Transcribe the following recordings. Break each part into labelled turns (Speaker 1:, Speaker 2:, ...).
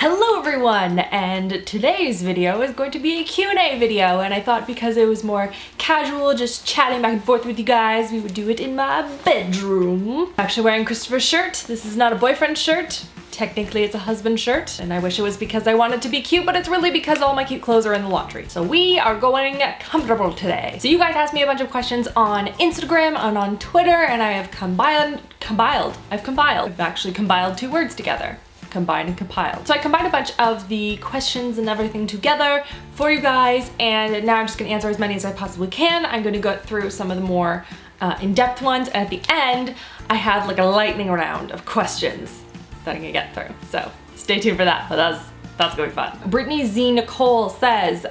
Speaker 1: Hello everyone, and today's video is going to be a Q&A video, and I thought because it was more casual, just chatting back and forth with you guys, we would do it in my bedroom. I'm actually wearing Christopher's shirt. This is not a boyfriend shirt. Technically it's a husband shirt, and I wish it was because I wanted to be cute, but it's really because all my cute clothes are in the laundry. So we are going comfortable today. So you guys asked me a bunch of questions on Instagram and on Twitter, and I have I've actually compiled two words together. Combine and compiled. So I combined a bunch of the questions and everything together for you guys, and now I'm just gonna answer as many as I possibly can. I'm gonna go through some of the more in-depth ones, and at the end, I have like a lightning round of questions that I'm gonna get through. So stay tuned for that, but that's gonna be fun. Brittany Z. Nicole says,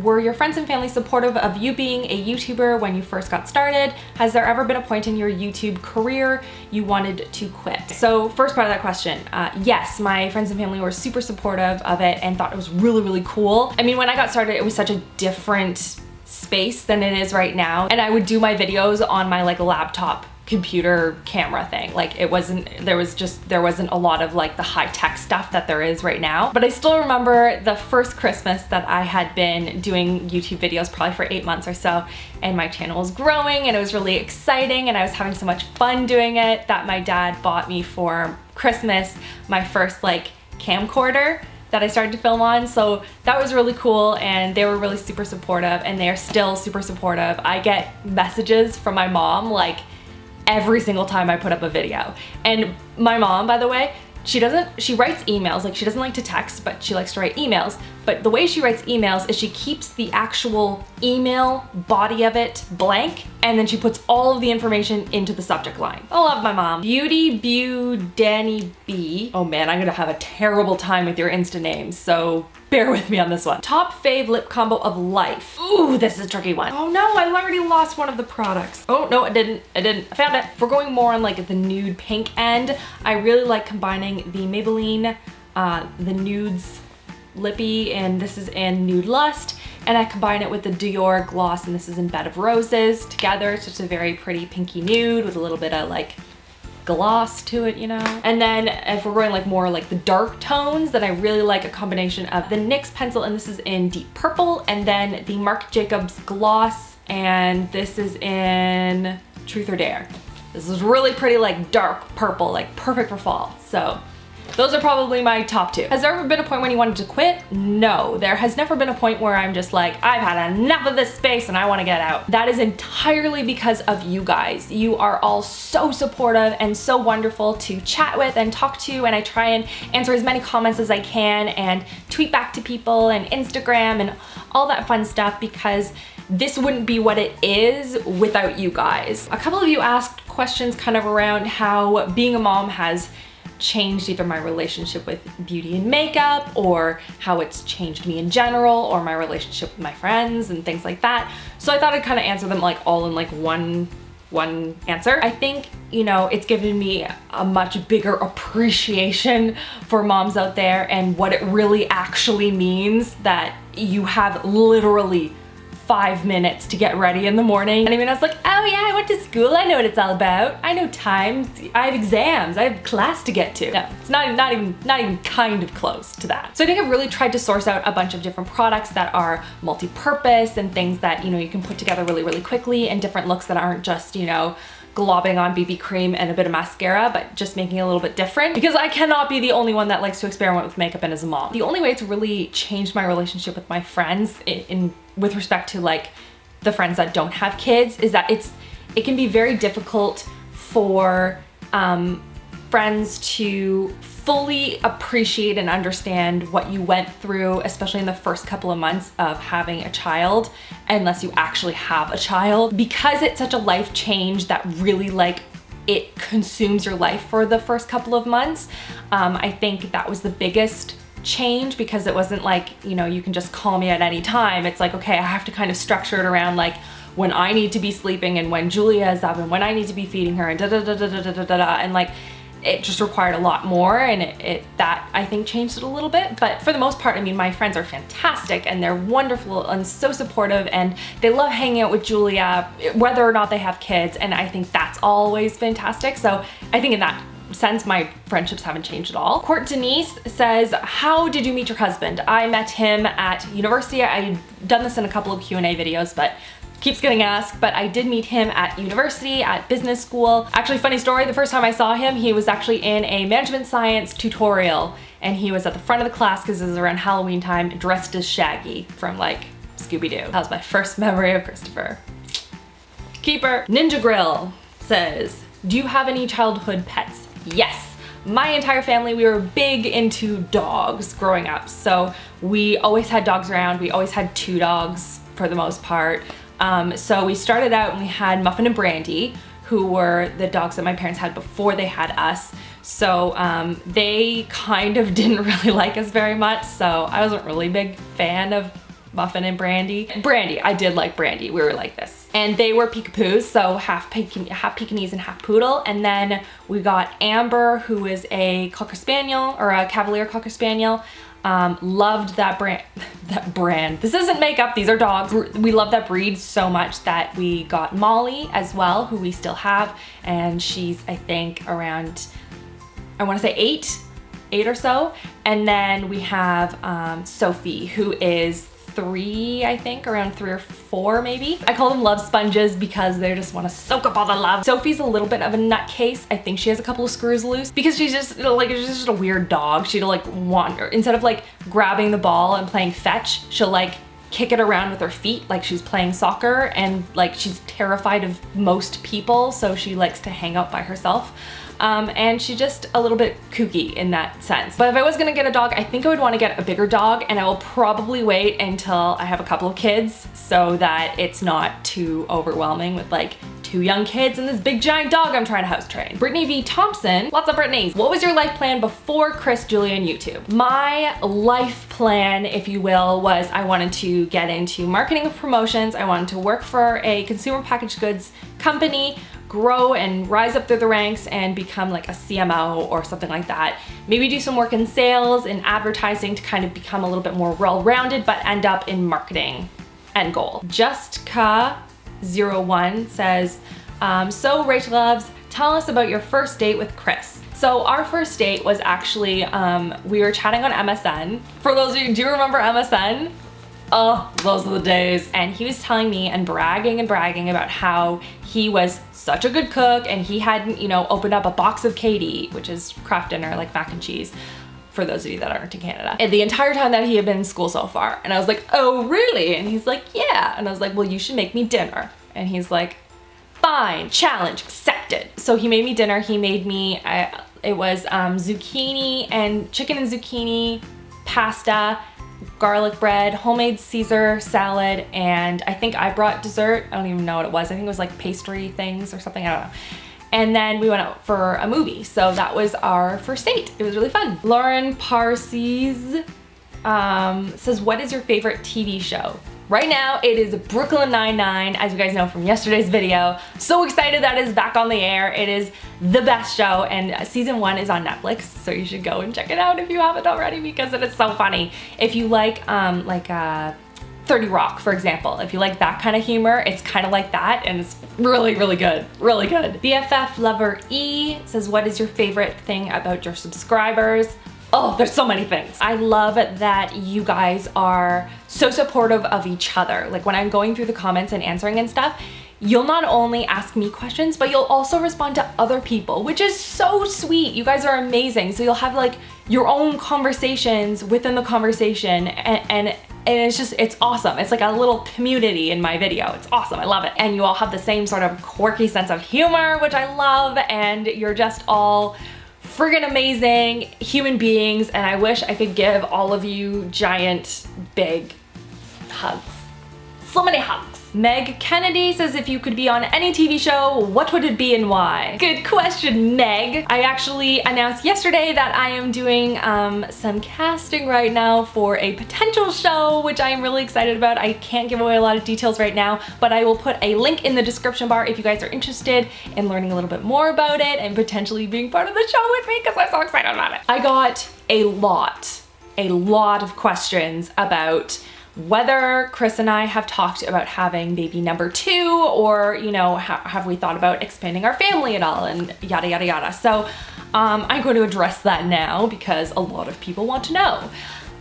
Speaker 1: were your friends and family supportive of you being a YouTuber when you first got started? Has there ever been a point in your YouTube career you wanted to quit? So first part of that question, yes, my friends and family were super supportive of it and thought it was really, really cool. I mean, when I got started, it was such a different space than it is right now. And I would do my videos on my like laptop computer camera thing. Like there wasn't a lot of like the high-tech stuff that there is right now. But I still remember the first Christmas that I had been doing YouTube videos probably for 8 months or so, and my channel was growing and it was really exciting and I was having so much fun doing it that my dad bought me for Christmas my first like camcorder that I started to film on. So that was really cool, and they were really super supportive, and they are still super supportive. I get messages from my mom like every single time I put up a video. And my mom, by the way, she writes emails. Like, she doesn't like to text, but she likes to write emails. But the way she writes emails is she keeps the actual email body of it blank, and then she puts all of the information into the subject line. I love my mom. Beauty Bew Danny B. Oh man, I'm gonna have a terrible time with your Insta names, so bear with me on this one. Top fave lip combo of life. Ooh, this is a tricky one. Oh no, I already lost one of the products. Oh no, I didn't. I found it. If we're going more on like the nude pink end, I really like combining the Maybelline, the Nudes Lippy, and this is in Nude Lust, and I combine it with the Dior gloss, and this is in Bed of Roses. Together, it's just a very pretty pinky nude with a little bit of like gloss to it, you know? And then if we're going like more like the dark tones, then I really like a combination of the NYX pencil, and this is in Deep Purple, and then the Marc Jacobs gloss, and this is in Truth or Dare. This is really pretty like dark purple, like perfect for fall. So those are probably my top two. Has there ever been a point when you wanted to quit? No, there has never been a point where I'm just like, I've had enough of this space and I want to get out. That is entirely because of you guys. You are all so supportive and so wonderful to chat with and talk to, and I try and answer as many comments as I can and tweet back to people and Instagram and all that fun stuff, because this wouldn't be what it is without you guys. A couple of you asked questions kind of around how being a mom has changed either my relationship with beauty and makeup, or how it's changed me in general, or my relationship with my friends and things like that. So I thought I'd kind of answer them like all in like one answer. I think, you know, it's given me a much bigger appreciation for moms out there and what it really actually means that you have literally 5 minutes to get ready in the morning. And I mean, I was like, oh yeah, I went to school, I know what it's all about. I know times, I have exams, I have class to get to. No, it's not even kind of close to that. So I think I've really tried to source out a bunch of different products that are multi-purpose and things that, you know, you can put together really, really quickly, and different looks that aren't just, you know, globbing on BB cream and a bit of mascara, but just making it a little bit different, because I cannot be the only one that likes to experiment with makeup and as a mom. The only way it's really changed my relationship with my friends with respect to like the friends that don't have kids is that it can be very difficult for friends to fully appreciate and understand what you went through, especially in the first couple of months of having a child, unless you actually have a child, because it's such a life change that really like it consumes your life for the first couple of months. I think that was the biggest change, because it wasn't like, you know, you can just call me at any time. It's like, okay, I have to kind of structure it around like when I need to be sleeping and when Julia is up and when I need to be feeding her and and like it just required a lot more, and that I think changed it a little bit. But for the most part, I mean, my friends are fantastic and they're wonderful and so supportive, and they love hanging out with Julia whether or not they have kids, and I think that's always fantastic. So I think in that sense, my friendships haven't changed at all. Court Denise says, how did you meet your husband? I met him at university. I've done this in a couple of Q&A videos, but keeps getting asked, but I did meet him at university, at business school. Actually, funny story, the first time I saw him, he was actually in a management science tutorial, and he was at the front of the class because it was around Halloween time, dressed as Shaggy from like Scooby-Doo. That was my first memory of Christopher. Keeper. Ninja Grill says, do you have any childhood pets? Yes. My entire family, we were big into dogs growing up. So we always had dogs around. We always had 2 dogs for the most part. So we started out and we had Muffin and Brandy, who were the dogs that my parents had before they had us. So they kind of didn't really like us very much. So I wasn't really a big fan of Muffin and Brandy. Brandy, I did like Brandy. We were like this. And they were Peekapoos, so half Pekingese and half Poodle. And then we got Amber, who is a Cocker Spaniel, or a Cavalier Cocker Spaniel. Loved that brand. This isn't makeup, these are dogs. We love that breed so much that we got Molly as well, who we still have. And she's, I think, around, I want to say 8 or so. And then we have Sophie, who is 3, I think, around 3 or 4 maybe. I call them love sponges because they just want to soak up all the love. Sophie's a little bit of a nutcase. I think she has a couple of screws loose because she's just like, she's just a weird dog. She'll like wander, instead of like grabbing the ball and playing fetch, she'll like kick it around with her feet like she's playing soccer, and like she's terrified of most people, so she likes to hang out by herself. And she's just a little bit kooky in that sense. But if I was gonna get a dog, I think I would want to get a bigger dog, and I will probably wait until I have a couple of kids so that it's not too overwhelming with like 2 young kids and this big giant dog I'm trying to house train. Brittany V. Thompson, lots of Brittany's. What was your life plan before Chris, Julia, and YouTube? My life plan, if you will, was I wanted to get into marketing and promotions. I wanted to work for a consumer packaged goods company, grow and rise up through the ranks and become like a CMO or something like that. Maybe do some work in sales and advertising to kind of become a little bit more well-rounded, but end up in marketing end goal. Justka01 says, so RachhLoves, tell us about your first date with Chris. So our first date was actually, we were chatting on MSN. For those of you, do you remember MSN? Oh, those are the days. And he was telling me and bragging about how he was such a good cook, and he hadn't, you know, opened up a box of KD, which is craft dinner, like mac and cheese, for those of you that aren't in Canada. And the entire time that he had been in school so far. And I was like, oh, really? And he's like, yeah. And I was like, well, you should make me dinner. And he's like, fine, challenge accepted. So he made me dinner. He made me, it was zucchini and chicken and zucchini, pasta, garlic bread, homemade Caesar salad, and I think I brought dessert. I don't even know what it was. I think it was like pastry things or something, I don't know. And then we went out for a movie. So that was our first date. It was really fun. Lauren Parsees says, what is your favorite TV show? Right now, it is Brooklyn Nine-Nine, as you guys know from yesterday's video. So excited that it's back on the air. It is the best show, and season 1 is on Netflix, so you should go and check it out if you haven't already, because it is so funny. If you like 30 Rock, for example, if you like that kind of humor, it's kind of like that, and it's really, really good, really good. BFF Lover E says, what is your favorite thing about your subscribers? Oh, there's so many things. I love that you guys are so supportive of each other. Like when I'm going through the comments and answering and stuff, you'll not only ask me questions, but you'll also respond to other people, which is so sweet. You guys are amazing. So you'll have like your own conversations within the conversation, and it's just, it's awesome. It's like a little community in my video. It's awesome, I love it. And you all have the same sort of quirky sense of humor, which I love, and you're just all friggin' amazing human beings, and I wish I could give all of you giant, big hugs. So many hugs. Meg Kennedy says, if you could be on any TV show, what would it be and why? Good question, Meg. I actually announced yesterday that I am doing some casting right now for a potential show, which I am really excited about. I can't give away a lot of details right now, but I will put a link in the description bar if you guys are interested in learning a little bit more about it and potentially being part of the show with me, because I'm so excited about it. I got a lot of questions about whether Chris and I have talked about having baby number 2, or, you know, have we thought about expanding our family at all, and yada, yada, yada. So I'm going to address that now because a lot of people want to know.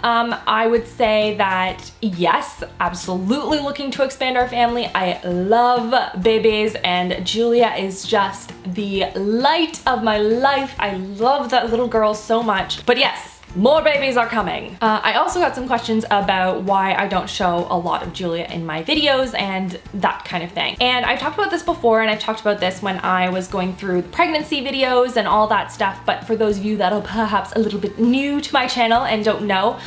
Speaker 1: I would say that yes, absolutely looking to expand our family. I love babies, and Julia is just the light of my life. I love that little girl so much. But yes, more babies are coming. I also got some questions about why I don't show a lot of Julia in my videos and that kind of thing. And I've talked about this before, and I've talked about this when I was going through the pregnancy videos and all that stuff. But for those of you that are perhaps a little bit new to my channel and don't know,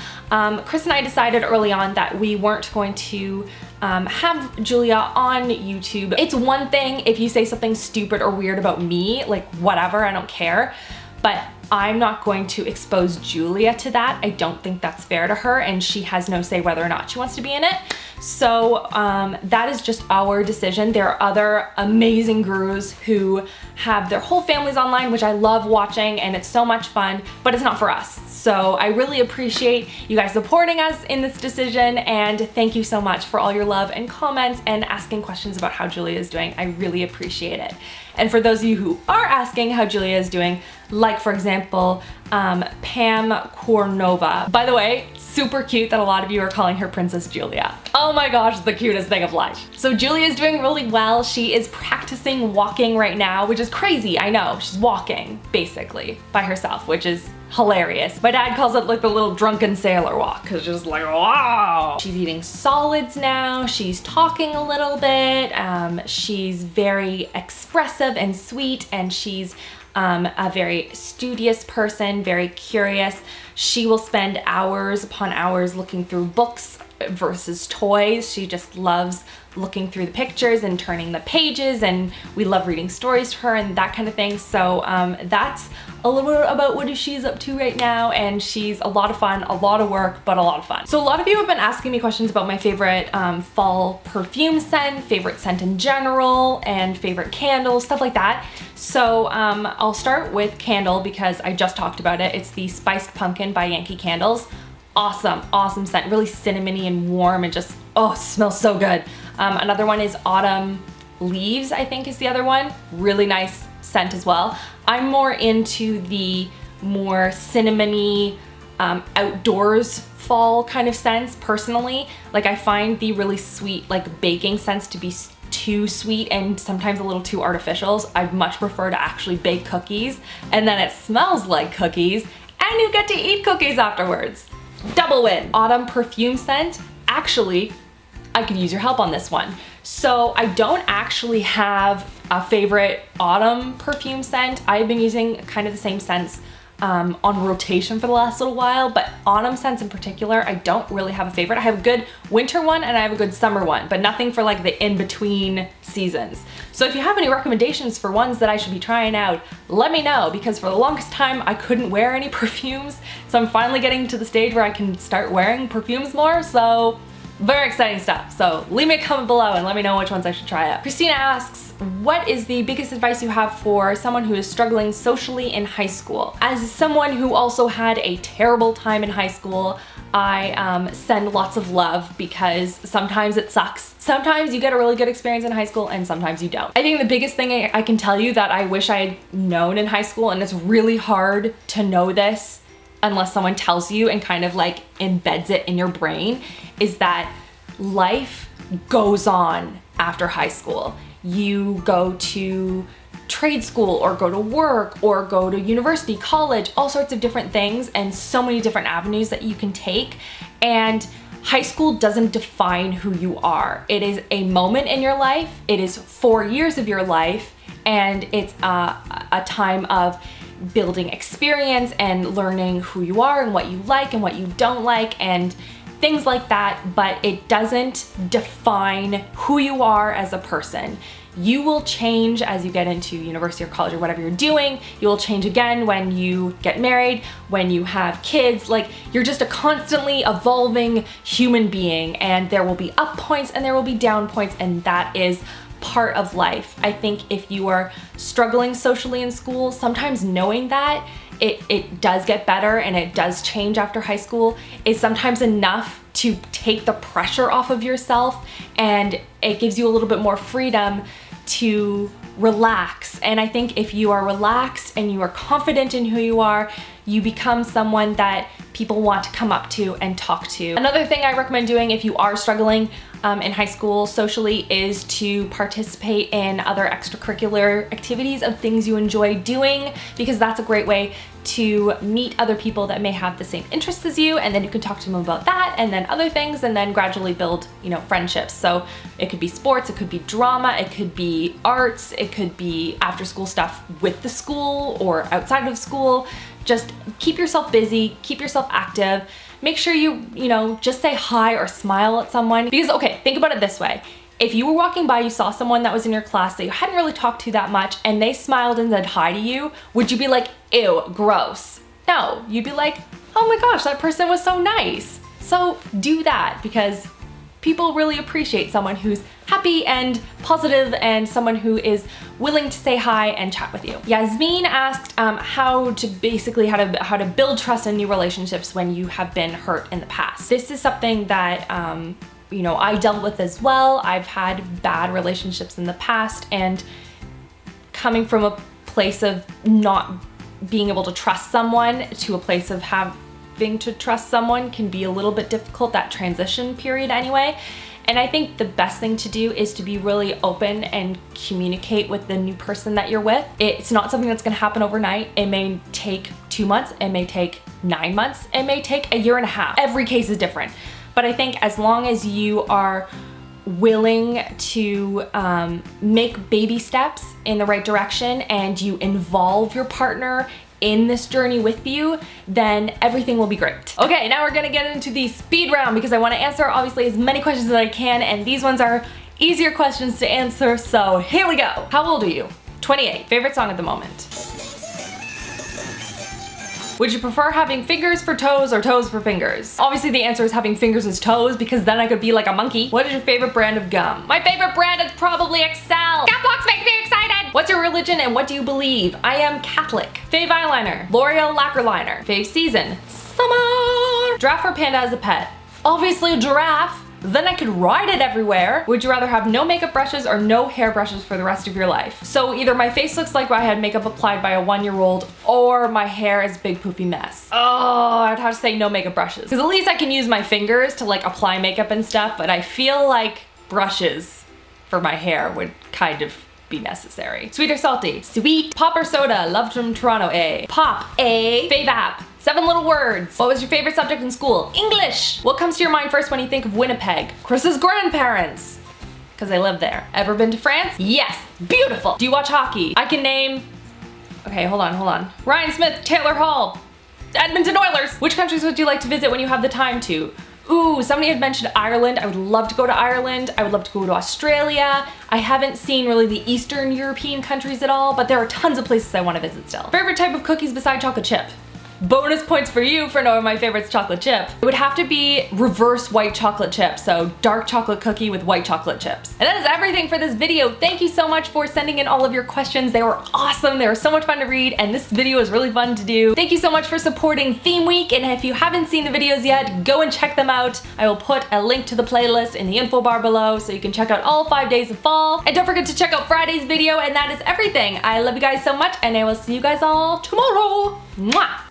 Speaker 1: Chris and I decided early on that we weren't going to have Julia on YouTube. It's one thing if you say something stupid or weird about me, like whatever, I don't care. But I'm not going to expose Julia to that. I don't think that's fair to her, and she has no say whether or not she wants to be in it. So that is just our decision. There are other amazing gurus who have their whole families online, which I love watching, and it's so much fun, but it's not for us. So I really appreciate you guys supporting us in this decision, and thank you so much for all your love and comments and asking questions about how Julia is doing. I really appreciate it. And for those of you who are asking how Julia is doing, like for example, Pam Kornova. By the way, super cute that a lot of you are calling her Princess Julia. Oh my gosh, the cutest thing of life. So Julia is doing really well. She is practicing walking right now, which is crazy, I know. She's walking, basically, by herself, which is hilarious. My dad calls it like the little drunken sailor walk, because just like, wow. She's eating solids now. She's talking a little bit. She's very expressive and sweet, and she's a very studious person, very curious. She will spend hours upon hours looking through books versus toys. She just loves looking through the pictures and turning the pages, and we love reading stories to her and that kind of thing. So that's a little bit about what she's up to right now, and she's a lot of fun, a lot of work, but a lot of fun. So a lot of you have been asking me questions about my favorite fall perfume scent, favorite scent in general, and favorite candles, stuff like that. So I'll start with candle because I just talked about it. It's the Spiced Pumpkin by Yankee Candles. Awesome, awesome scent, really cinnamony and warm, and just, oh, smells so good. Another one is Autumn Leaves, I think is the other one. Really nice scent as well. I'm more into the more cinnamony, outdoors fall kind of scents personally. Like I find the really sweet, like baking scents to be too sweet and sometimes a little too artificial. I'd much prefer to actually bake cookies, and then it smells like cookies, and you get to eat cookies afterwards. Double win. Autumn perfume scent. Actually, I could use your help on this one. So I don't actually have a favorite autumn perfume scent. I've been using kind of the same scents on rotation for the last little while, but autumn scents in particular, I don't really have a favorite. I have a good winter one and I have a good summer one, but nothing for like the in-between seasons. So if you have any recommendations for ones that I should be trying out, let me know, because for the longest time I couldn't wear any perfumes. So I'm finally getting to the stage where I can start wearing perfumes more. So very exciting stuff. So leave me a comment below and let me know which ones I should try out. Christina asks, what is the biggest advice you have for someone who is struggling socially in high school? As someone who also had a terrible time in high school, I send lots of love, because sometimes it sucks. Sometimes you get a really good experience in high school and sometimes you don't. I think the biggest thing I can tell you that I wish I had known in high school, and it's really hard to know this unless someone tells you and kind of like embeds it in your brain, is that life goes on after high school. You go to trade school or go to work or go to university, college, all sorts of different things, and so many different avenues that you can take. And high school doesn't define who you are. It is a moment in your life. It is 4 years of your life, and it's a time of building experience and learning who you are and what you like and what you don't like and things like that, but it doesn't define who you are as a person. You will change as you get into university or college or whatever you're doing. You will change again when you get married, when you have kids. Like, you're just a constantly evolving human being, and there will be up points and there will be down points, and that is part of life. I think if you are struggling socially in school, sometimes knowing that it does get better and it does change after high school is sometimes enough to take the pressure off of yourself, and it gives you a little bit more freedom to relax. And I think if you are relaxed and you are confident in who you are, you become someone that people want to come up to and talk to. Another thing I recommend doing if you are struggling in high school socially is to participate in other extracurricular activities of things you enjoy doing, because that's a great way to meet other people that may have the same interests as you, and then you can talk to them about that and then other things, and then gradually build, you know, friendships. So it could be sports, it could be drama, it could be arts, it could be after school stuff with the school or outside of school. Just keep yourself busy, keep yourself active. Make sure you know, just say hi or smile at someone. Because, okay, think about it this way. If you were walking by, you saw someone that was in your class that you hadn't really talked to that much, and they smiled and said hi to you, would you be like, ew, gross? No, you'd be like, oh my gosh, that person was so nice. So do that, because people really appreciate someone who's happy and positive and someone who is willing to say hi and chat with you. Yasmin asked how to build trust in new relationships when you have been hurt in the past. This is something that you know, I dealt with as well. I've had bad relationships in the past, and coming from a place of not being able to trust someone to a place of having to trust someone can be a little bit difficult, that transition period anyway. And I think the best thing to do is to be really open and communicate with the new person that you're with. It's not something that's gonna happen overnight. It may take 2 months, it may take 9 months, it may take a year and a half. Every case is different. But I think as long as you are willing to make baby steps in the right direction and you involve your partner in this journey with you, then everything will be great. Okay, now we're gonna get into the speed round, because I wanna answer obviously as many questions as I can, and these ones are easier questions to answer, so here we go. How old are you? 28. Favorite song at the moment? Would you prefer having fingers for toes or toes for fingers? Obviously the answer is having fingers as toes, because then I could be like a monkey. What is your favorite brand of gum? My favorite brand is probably Excel. Gum blocks make me excited. What's your religion and what do you believe? I am Catholic. Fave eyeliner. L'Oreal lacquer liner. Fave season. Summer. Giraffe or panda as a pet? Obviously a giraffe. Then I could ride it everywhere. Would you rather have no makeup brushes or no hair brushes for the rest of your life? So either my face looks like I had makeup applied by a 1-year-old, or my hair is a big poofy mess. Oh, I'd have to say no makeup brushes. Because at least I can use my fingers to like apply makeup and stuff, but I feel like brushes for my hair would kind of be necessary. Sweet or salty? Sweet. Pop or soda? Loved from Toronto, A. Pop, A. Fave app? 7 little words. What was your favorite subject in school? English. What comes to your mind first when you think of Winnipeg? Chris's grandparents, because they live there. Ever been to France? Yes. Beautiful. Do you watch hockey? I can name, okay, hold on. Ryan Smith, Taylor Hall, Edmonton Oilers. Which countries would you like to visit when you have the time to? Ooh, somebody had mentioned Ireland. I would love to go to Ireland. I would love to go to Australia. I haven't seen really the Eastern European countries at all, but there are tons of places I want to visit still. Favorite type of cookies beside chocolate chip? Bonus points for you for knowing my favorite's chocolate chip. It would have to be reverse white chocolate chip, so dark chocolate cookie with white chocolate chips. And that is everything for this video. Thank you so much for sending in all of your questions. They were awesome. They were so much fun to read, and this video was really fun to do. Thank you so much for supporting Theme Week, and if you haven't seen the videos yet, go and check them out. I will put a link to the playlist in the info bar below so you can check out all 5 days of fall. And don't forget to check out Friday's video, and that is everything. I love you guys so much, and I will see you guys all tomorrow. Mwah!